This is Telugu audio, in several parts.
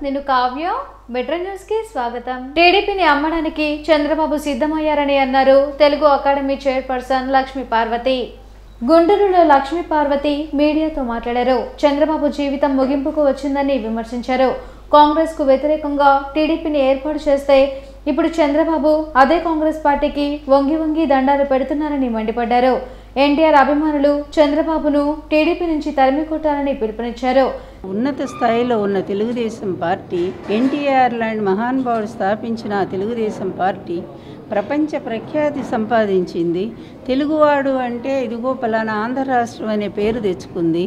నేను కావ్య. మెట్రో న్యూస్ కి స్వాగతం. టీడీపీని అమ్మడానికి చంద్రబాబు సిద్ధమయ్యారని అన్నారు తెలుగు అకాడమీ చైర్పర్సన్ లక్ష్మీ పార్వతి. గుంటూరులో లక్ష్మీ పార్వతి మీడియాతో మాట్లాడారు. చంద్రబాబు జీవితం ముగింపుకు వచ్చిందని విమర్శించారు. కాంగ్రెస్ కు వ్యతిరేకంగా టీడీపీని ఏర్పాటు చేస్తే ఇప్పుడు చంద్రబాబు అదే కాంగ్రెస్ పార్టీకి వంగి దండాలు పెడుతున్నారని మండిపడ్డారు. ఎన్టీఆర్ అభిమానులు చంద్రబాబును టీడీపీ నుంచి తరిమి కొట్టాలని పిలుపునిచ్చారు. ఉన్నత స్థాయిలో ఉన్న తెలుగుదేశం పార్టీ, ఎన్టీఆర్ లాంటి మహానుభావుడు స్థాపించిన తెలుగుదేశం పార్టీ ప్రపంచ ప్రఖ్యాతి సంపాదించింది. తెలుగువాడు అంటే ఇదిగో పలానా ఆంధ్ర రాష్ట్రం అనే పేరు తెచ్చుకుంది.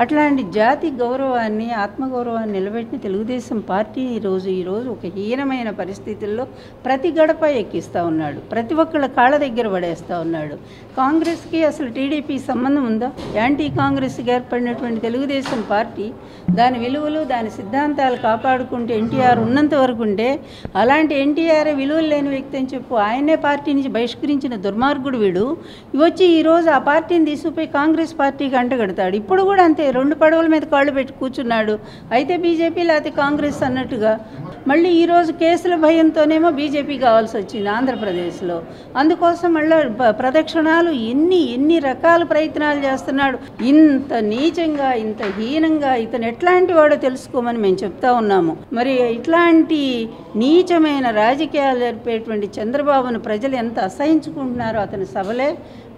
అట్లాంటి జాతి గౌరవాన్ని, ఆత్మగౌరవాన్ని నిలబెట్టిన తెలుగుదేశం పార్టీ ఈరోజు ఒక హీనమైన పరిస్థితుల్లో ప్రతి గడప ఎక్కిస్తూ ఉన్నాడు. ప్రతి ఒక్కళ్ళ కాళ్ళ దగ్గర పడేస్తూ ఉన్నాడు. కాంగ్రెస్కి అసలు టీడీపీ సంబంధం ఉందా? యాంటీ కాంగ్రెస్కి ఏర్పడినటువంటి తెలుగుదేశం పార్టీ దాని విలువలు, దాని సిద్ధాంతాలు కాపాడుకుంటే ఎన్టీఆర్ ఉన్నంత వరకు ఉంటే, అలాంటి ఎన్టీఆర్ విలువలు లేని వ్యక్తి అని చెప్పు ఆయనే పార్టీ నుంచి బహిష్కరించిన దుర్మార్గుడు వీడు వచ్చి ఈరోజు ఆ పార్టీని తీసుకుపోయి కాంగ్రెస్ పార్టీకి అంటగడతాడు. ఇప్పుడు కూడా అంతే, రెండు పడవల మీద కాళ్ళు పెట్టి కూర్చున్నాడు. అయితే బీజేపీ లేకపోతే కాంగ్రెస్ అన్నట్టుగా. మళ్ళీ ఈరోజు కేసుల భయంతోనేమో బీజేపీ కావాల్సి వచ్చింది ఆంధ్రప్రదేశ్లో. అందుకోసం మళ్ళీ ప్రదక్షిణాలు ఎన్ని రకాల ప్రయత్నాలు చేస్తున్నాడు. ఇంత నీచంగా, ఇంత హీనంగా ఇతను ఎట్లాంటి వాడో తెలుసుకోమని మేము చెప్తా ఉన్నాము. మరి ఇట్లాంటి నీచమైన రాజకీయాలు జరిపేటువంటి చంద్రబాబును ప్రజలు ఎంత అసహించుకుంటున్నారో అతని సభలే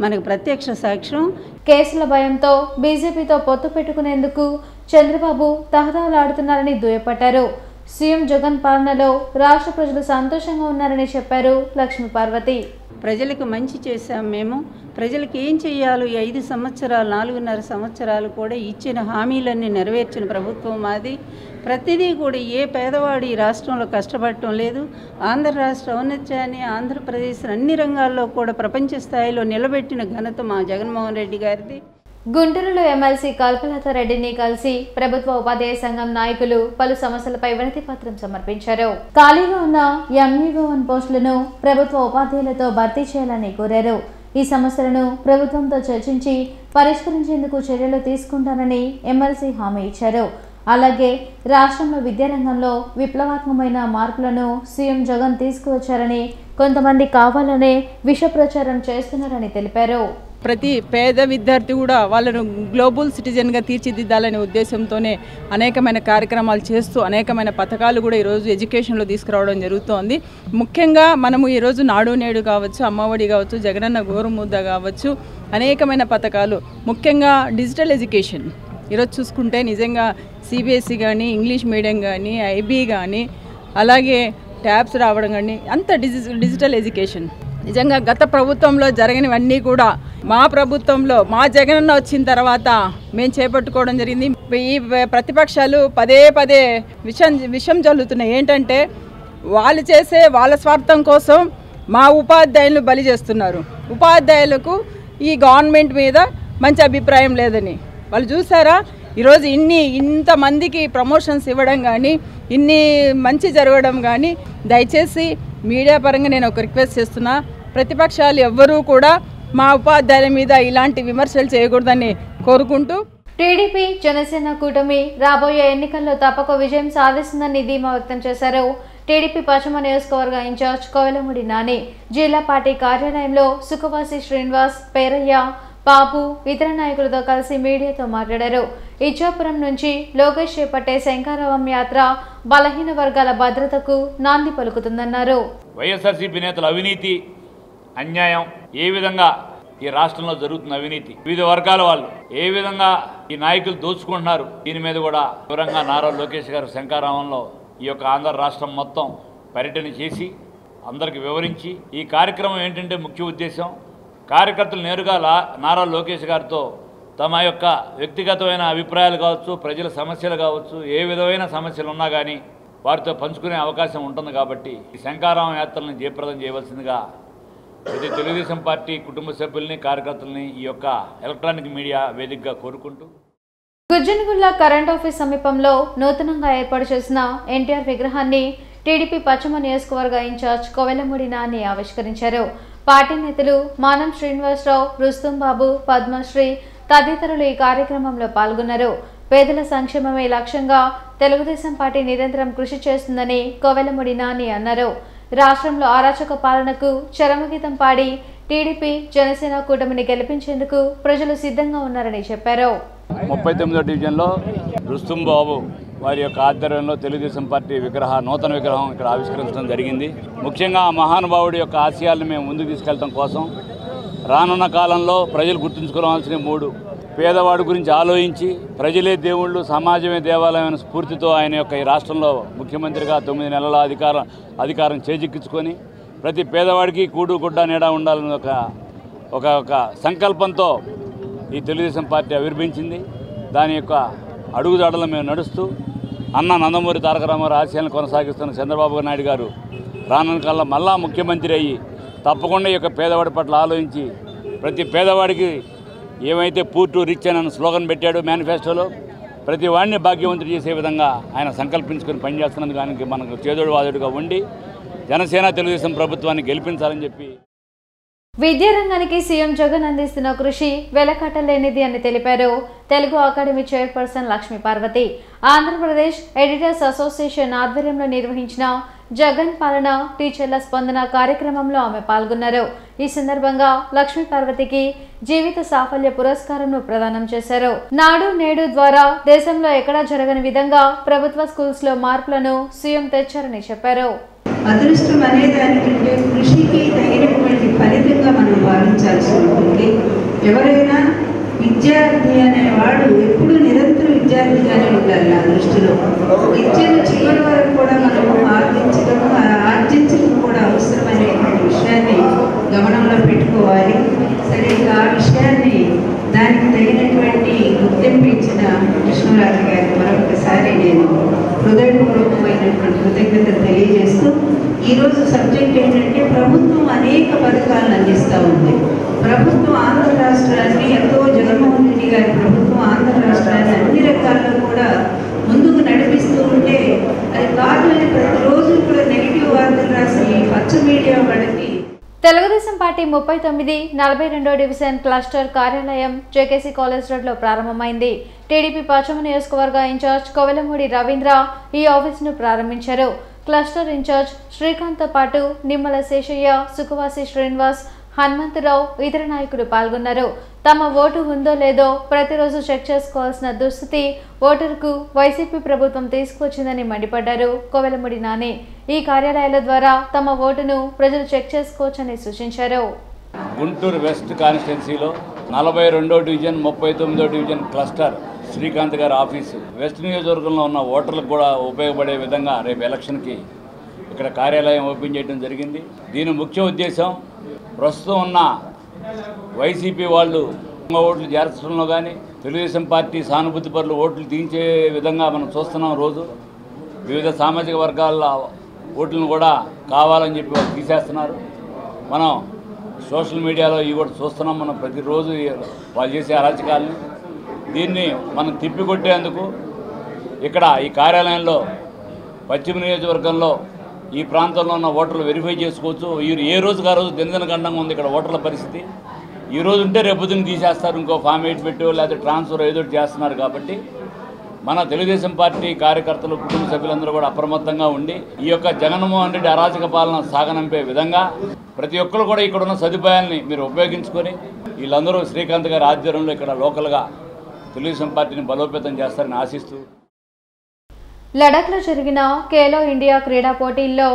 మనకు ప్రత్యక్ష సాక్ష్యం. కేసుల భయంతో బీజేపీతో పొత్తు పెట్టుకునేందుకు చంద్రబాబు తహతహలాడుతున్నారని దుయ్యపట్టారు. సీఎం జగన్ పాలనలో రాష్ట్ర ప్రజలు సంతోషంగా ఉన్నారని చెప్పారు లక్ష్మీ పార్వతి. ప్రజలకు మంచి చేశాం మేము. ప్రజలకు ఏం చెయ్యాలో ఈ 5 సంవత్సరాలు, 4.5 సంవత్సరాలు కూడా ఇచ్చిన హామీలన్నీ నెరవేర్చిన ప్రభుత్వం మాది. ప్రతిదీ కూడా ఏ పేదవాడు ఈ రాష్ట్రంలో కష్టపడటం లేదు. ఆంధ్ర రాష్ట్ర ఔన్నత్యాన్ని, ఆంధ్రప్రదేశ్ అన్ని రంగాల్లో కూడా ప్రపంచ స్థాయిలో నిలబెట్టిన ఘనత మా జగన్మోహన్ రెడ్డి గారిది. గుంటూరులో ఎమ్మెల్సీ కల్పలత రెడ్డిని కలిసి ప్రభుత్వ ఉపాధ్యాయ సంఘం నాయకులు పలు సమస్యలపై వినతి పత్రం సమర్పించారు. ఖాళీగా ఉన్న ఎంఈఓ1 పోస్టులను ప్రభుత్వ ఉపాధ్యాయులతో భర్తీ చేయాలని కోరారు. ఈ సమస్యలను ప్రభుత్వంతో చర్చించి పరిష్కరించేందుకు చర్యలు తీసుకుంటానని ఎమ్మెల్సీ హామీ ఇచ్చారు. అలాగే రాష్ట్రంలో విద్యారంగంలో విప్లవాత్మకమైన మార్పులను సీఎం జగన్ తీసుకువచ్చారని, కొంతమంది కావాలనే విష ప్రచారం చేస్తున్నారని తెలిపారు. ప్రతి పేద విద్యార్థి కూడా వాళ్ళను గ్లోబల్ సిటిజన్గా తీర్చిదిద్దాలనే ఉద్దేశంతోనే అనేకమైన కార్యక్రమాలు చేస్తూ అనేకమైన పథకాలు కూడా ఈరోజు ఎడ్యుకేషన్లో తీసుకురావడం జరుగుతోంది. ముఖ్యంగా మనము ఈరోజు నాడు నేడు కావచ్చు, అమ్మఒడి కావచ్చు, జగనన్న గోరుముద్ద కావచ్చు, అనేకమైన పథకాలు, ముఖ్యంగా డిజిటల్ ఎడ్యుకేషన్ ఈరోజు చూసుకుంటే నిజంగా సిబిఎస్ఈ కానీ, ఇంగ్లీష్ మీడియం కానీ, ఐబీ కానీ, అలాగే ట్యాబ్స్ రావడం కానీ, అంత డిజిటల్ ఎడ్యుకేషన్ నిజంగా గత ప్రభుత్వంలో జరగనివన్నీ కూడా మా ప్రభుత్వంలో, మా జగనన్న వచ్చిన తర్వాత మేము చేపట్టుకోవడం జరిగింది. ఈ ప్రతిపక్షాలు పదే విషం జల్లుతున్నాయి. ఏంటంటే వాళ్ళు చేసే వాళ్ళ స్వార్థం కోసం మా ఉపాధ్యాయులను బలి చేస్తున్నారు. ఉపాధ్యాయులకు ఈ గవర్నమెంట్ మీద మంచి అభిప్రాయం లేదని వాళ్ళు చూసారా. ఈరోజు ఇంతమందికి ప్రమోషన్స్ ఇవ్వడం కానీ, ఇన్ని మంచి జరగడం కానీ, దయచేసి మీడియా పరంగా నేను ఒక రిక్వెస్ట్ చేస్తున్నా, ప్రతిపక్షాలు ఎవ్వరూ కూడా మా ఉపాధ్యాయుల మీద ఇలాంటి విమర్శలు చేయకూడదని కోరుకుంటూ, టీడీపీ జనసేన కూటమి రాబోయే ఎన్నికల్లో తప్పక విజయం సాధిస్తుందని ధీమా వ్యక్తం చేశారు టీడీపీ పశ్చిమ నియోజకవర్గ ఇన్ఛార్జ్ కోవెలమూడి నాని. జిల్లా పార్టీ కార్యాలయంలో సుఖవాసి శ్రీనివాస్, పేరయ్య, బాబు ఇతర నాయకులతో కలిసి మీడియాతో మాట్లాడారు. ఇచ్చాపురం నుంచి లోకేష్ చేపట్టే శంఖారావం యాత్ర బలహీన వర్గాల భద్రతకు నాంది పలుకుతుందన్నారు. వైఎస్ఆర్సీపీ నేతల అవినీతి, అన్యాయం, ఏ విధంగా ఈ రాష్ట్రంలో జరుగుతున్న అవినీతి, వివిధ వర్గాల వాళ్ళు ఏ విధంగా ఈ నాయకులు దోచుకుంటున్నారు, దీని మీద కూడా వివరంగా నారా లోకేష్ గారు శంఖారావంలో ఈ యొక్క ఆంధ్ర రాష్ట్రం మొత్తం పర్యటన చేసి అందరికి వివరించి, ఈ కార్యక్రమం ఏంటంటే ముఖ్య ఉద్దేశం కార్యకర్తలు నేరుగా నారా లోకేష్ గారితో తమ యొక్క వ్యక్తిగతమైన అభిప్రాయాలు కావచ్చు, ప్రజల సమస్యలు కావచ్చు, ఏ విధమైన సమస్యలు ఉన్నా కానీ వారితో పంచుకునే అవకాశం ఉంటుంది. కాబట్టి ఈ శంఖారావం యాత్రలను జయప్రదం చేయవలసిందిగా ప్రతి తెలుగుదేశం పార్టీ కుటుంబ సభ్యుల్ని, కార్యకర్తల్ని ఈ యొక్క ఎలక్ట్రానిక్ మీడియా వేదికగా కోరుకుంటూ, గుజ్జనగుళ్ల కరెంట్ ఆఫీస్ సమీపంలో నూతనంగా ఏర్పాటు చేసిన ఎన్టీఆర్ విగ్రహాన్ని టీడీపీ పశ్చిమ నియోజకవర్గ ఇన్ఛార్జ్ కోవెలమూడి నాని ఆవిష్కరించారు. పార్టీ నేతలు మానం శ్రీనివాసరావు, రుస్తుం బాబు, పద్మశ్రీ తదితరులు ఈ కార్యక్రమంలో పాల్గొన్నారు. పేదల సంక్షేమమే లక్ష్యంగా తెలుగుదేశం పార్టీ నిరంతరం కృషి చేస్తుందని కోవెలమూడి నాని అన్నారు. రాష్ట్రంలో అరాచక పాలనకు చరమగీతం పాడి టీడీపీ జనసేన కూటమిని గెలిపించేందుకు ప్రజలు సిద్ధంగా ఉన్నారని చెప్పారు. 39వ డివిజన్లో రుస్తుం బాబు వారి యొక్క ఆధ్వర్యంలో తెలుగుదేశం పార్టీ నూతన విగ్రహం ఇక్కడ ఆవిష్కరించడం జరిగింది. ముఖ్యంగా ఆ మహానుభావుడి యొక్క ఆశయాలను మేము ముందుకు తీసుకెళ్లడం కోసం రానున్న కాలంలో ప్రజలు గుర్తుంచుకోవాల్సిన 3 పేదవాడి గురించి ఆలోచించి ప్రజలే దేవుళ్ళు సమాజమే దేవాలయమైన స్ఫూర్తితో ఆయన యొక్క ఈ రాష్ట్రంలో ముఖ్యమంత్రిగా 9 నెలల అధికారం చేజిక్కించుకొని ప్రతి పేదవాడికి కూడు గుడ్డ నీడ ఉండాలని ఒక సంకల్పంతో ఈ తెలుగుదేశం పార్టీ ఆవిర్భవించింది. దాని యొక్క అడుగుజాడలు మేము నడుస్తూ అన్న నందమూరి తారక రామారావు ఆశయాలను కొనసాగిస్తున్న చంద్రబాబు నాయుడు గారు రానున్న కాలంలో మళ్ళా ముఖ్యమంత్రి అయ్యి తప్పకుండా ఈ యొక్క పేదవాడి పట్ల ఆలోచించి ప్రతి పేదవాడికి ఏమైతే పూర్ టు రిచ్ అని స్లోగన్ పెట్టాడో మేనిఫెస్టోలో ప్రతి వాడిని భాగ్యవంతుడు చేసే విధంగా ఆయన సంకల్పించుకొని పనిచేస్తున్నందుకు ఆయనకి మనకు చేదోడు వాదోడుగా ఉండి జనసేన తెలుగుదేశం ప్రభుత్వాన్ని గెలిపించాలని చెప్పి విద్యారంగానికి సీఎం జగన్ అందిస్తున్న కృషి వెలకట్టలేనిది అని తెలిపారు Telugu academy chairperson Lakshmi Parvathi. Andhra Pradesh editors association ఆధ్వర్యంలో నిర్వహించిన జగన్ పాలన టీచర్ల స్పందన కార్యక్రమంలో ఆమె పాల్గొన్నారు. ఈ సందర్భంగా లక్ష్మీ పార్వతికి జీవిత సాఫల్య పురస్కారంను ప్రదానం చేశారు. నాడు నేడు ద్వారా దేశంలో ఎక్కడా జరగని విధంగా ప్రభుత్వ స్కూల్స్ లో మార్పులను సీఎం తెచ్చారని చెప్పారు. అదృష్టం అనేదానికంటే కృషికి తగినటువంటి ఫలితంగా మనం భావించాల్సి ఉంటుంది. ఎవరైనా విద్యార్థి అనేవాడు ఎప్పుడు నిరంతర విద్యార్థిగానే ఉండాలి. నా దృష్టిలో విద్యను చివరి వరకు కూడా మనము ఆర్జించడం కూడా అవసరమైనటువంటి విషయాన్ని గమనంలో పెట్టుకోవాలి. సరే, ఆ విషయాన్ని దానికి తగినటువంటి గుర్తింపు ఇచ్చిన కృష్ణరాజు గారికి మరొకసారి నేను హృదయపూర్వకమైనటువంటి కృతజ్ఞతలు తెలియజేస్తూ ఈరోజు సబ్జెక్ట్ ఏంటంటే ప్రభుత్వం అనేక పథకాలను అందిస్తూ ఉంది. ప్రభుత్వం ఆంధ్ర రాష్ట్రాన్ని ఎంతో జగన్మోహన్ రెడ్డి గారి ప్రభుత్వం ఆంధ్ర రాష్ట్రాన్ని అన్ని రకాల్లో కూడా ముందుకు నడిపిస్తూ ఉంటే అది కాదని ప్రతిరోజు కూడా నెగిటివ్ వార్తలు రాసి పచ్చ మీడియా వాళ్ళకి తెలుగుదేశం పార్టీ 39, 42వ డివిజన్ క్లస్టర్ కార్యాలయం జేకేసీ కాలేజ్ రోడ్లో ప్రారంభమైంది. టీడీపీ పశ్చిమ నియోజకవర్గ ఇన్ఛార్జ్ కోవెలమూడి రవీంద్ర ఈ ఆఫీసును ప్రారంభించారు. క్లస్టర్ ఇన్ఛార్జ్ శ్రీకాంత్తో పాటు నిమ్మల శేషయ్య, సుఖవాసి శ్రీనివాస్, హనుమంతరావు, ఇతర నాయకులు పాల్గొన్నారు. తమ ఓటు ఉందో లేదో ప్రతిరోజు చెక్ చేసుకోవాల్సిన దుస్థితి ఓటరుకు వైసీపీ ప్రభుత్వం తీసుకొచ్చిందని మండిపడ్డారు కోవెలమూడి నాని. ఈ కార్యాలయాల ద్వారా తమ ఓటును ప్రజలు చెక్ చేసుకోవచ్చని సూచించారు. గుంటూరు వెస్ట్ కాన్స్టిట్యున్సీలో 42వ డివిజన్ 39వ డివిజన్ క్లస్టర్ శ్రీకాంత్ గారి ఆఫీసు వెస్ట్ నియోజకవర్గంలో ఉన్న ఓటర్లకు కూడా ఉపయోగపడే విధంగా రేపు ఎలక్షన్కి ఇక్కడ కార్యాలయం ఓపెన్ చేయడం జరిగింది. దీని ముఖ్య ఉద్దేశం ప్రస్తుతం ఉన్న వైసీపీ వాళ్ళు ఓట్లు చేర్చడంలో కానీ తెలుగుదేశం పార్టీ సానుభూతి పరులు ఓట్లు తీయించే విధంగా మనం చూస్తున్నాం. రోజు వివిధ సామాజిక వర్గాల ఓట్లను కూడా కావాలని చెప్పి వాళ్ళు తీసేస్తున్నారు. మనం సోషల్ మీడియాలో ఇవి కూడా చూస్తున్నాం. మనం ప్రతిరోజు వాళ్ళు చేసే అరాచకాలని దీన్ని మనం తిప్పికొట్టేందుకు ఇక్కడ ఈ కార్యాలయంలో పశ్చిమ నియోజకవర్గంలో ఈ ప్రాంతంలో ఉన్న ఓటర్లు వెరిఫై చేసుకోవచ్చు. ఏ రోజుకు ఆ రోజు దినదినగండంగా ఉంది ఇక్కడ ఓటర్ల పరిస్థితి. ఈ రోజు ఉంటే రేపొద్దున తీసేస్తారు, ఇంకో ఫామ్ 8 పెట్టో లేకపోతే ట్రాన్స్ఫర్ ఏదో చేస్తున్నారు. కాబట్టి మన తెలుగుదేశం పార్టీ కార్యకర్తలు కుటుంబ సభ్యులందరూ కూడా అప్రమత్తంగా ఉండి ఈ యొక్క జగన్మోహన్ రెడ్డి అరాచక పాలన సాగనంపే విధంగా ప్రతి ఒక్కరు కూడా ఇక్కడ ఉన్న సదుపాయాలని మీరు ఉపయోగించుకొని వీళ్ళందరూ శ్రీకాంత్ గారి ఆధ్వర్యంలో ఇక్కడ లోకల్గా తెలుగుదేశం పార్టీని బలోపేతం చేస్తారని ఆశిస్తూ లడాఖ్లో జరిగిన ఖేలో ఇండియా క్రీడా పోటీల్లో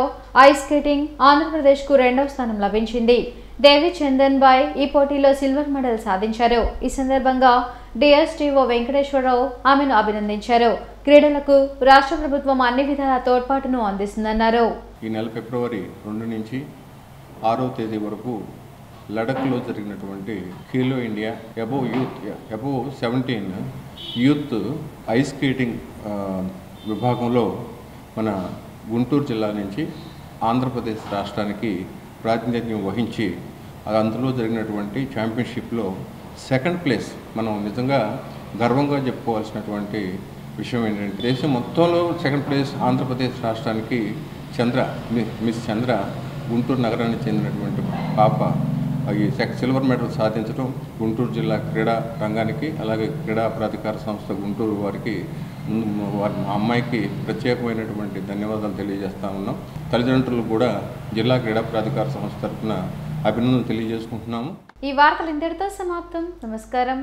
ఐస్ స్కేటింగ్ ఆంధ్రప్రదేశ్కు 2వ స్థానం లభించింది. దేవి చందన్ బాయ్ ఈ పోటీలో సిల్వర్ మెడల్ సాధించారు. ఈ సందర్భంగా డిఎస్టీఓ వెంకటేశ్వరరావు ఆమెను అభినందించారు. క్రీడలకు రాష్ట్ర ప్రభుత్వం అన్ని విధాల తోడ్పాటును అందిస్తుందన్నారు. ఈ నెల ఫిబ్రవరి 2 నుంచి 6వ తేదీ వరకు లడఖ్లో జరిగినటువంటి Khelo India above 17 youth ice skating విభాగంలో మన గుంటూరు జిల్లా నుంచి ఆంధ్రప్రదేశ్ రాష్ట్రానికి ప్రాతినిధ్యం వహించి అందులో జరిగినటువంటి ఛాంపియన్షిప్లో 2nd ప్లేస్ మనం నిజంగా గర్వంగా చెప్పుకోవాల్సినటువంటి విషయం ఏంటంటే దేశం మొత్తంలో 2nd ప్లేస్ ఆంధ్రప్రదేశ్ రాష్ట్రానికి మిస్ చంద్ర గుంటూరు నగరానికి చెందినటువంటి పాప ఈ సిల్వర్ మెడల్ సాధించడం గుంటూరు జిల్లా క్రీడా రంగానికి, అలాగే క్రీడా ప్రాధికార సంస్థ గుంటూరు వారికి, వారి మా అమ్మాయికి ప్రత్యేకమైనటువంటి ధన్యవాదాలు తెలియజేస్తా ఉన్నాం. తల్లిదండ్రులు కూడా జిల్లా క్రీడా ప్రాధికార సంస్థ తరఫున అభినందనలు తెలియజేసుకుంటున్నాము. ఈ వార్తలు ఇంతటితో సమాప్తం. నమస్కారం.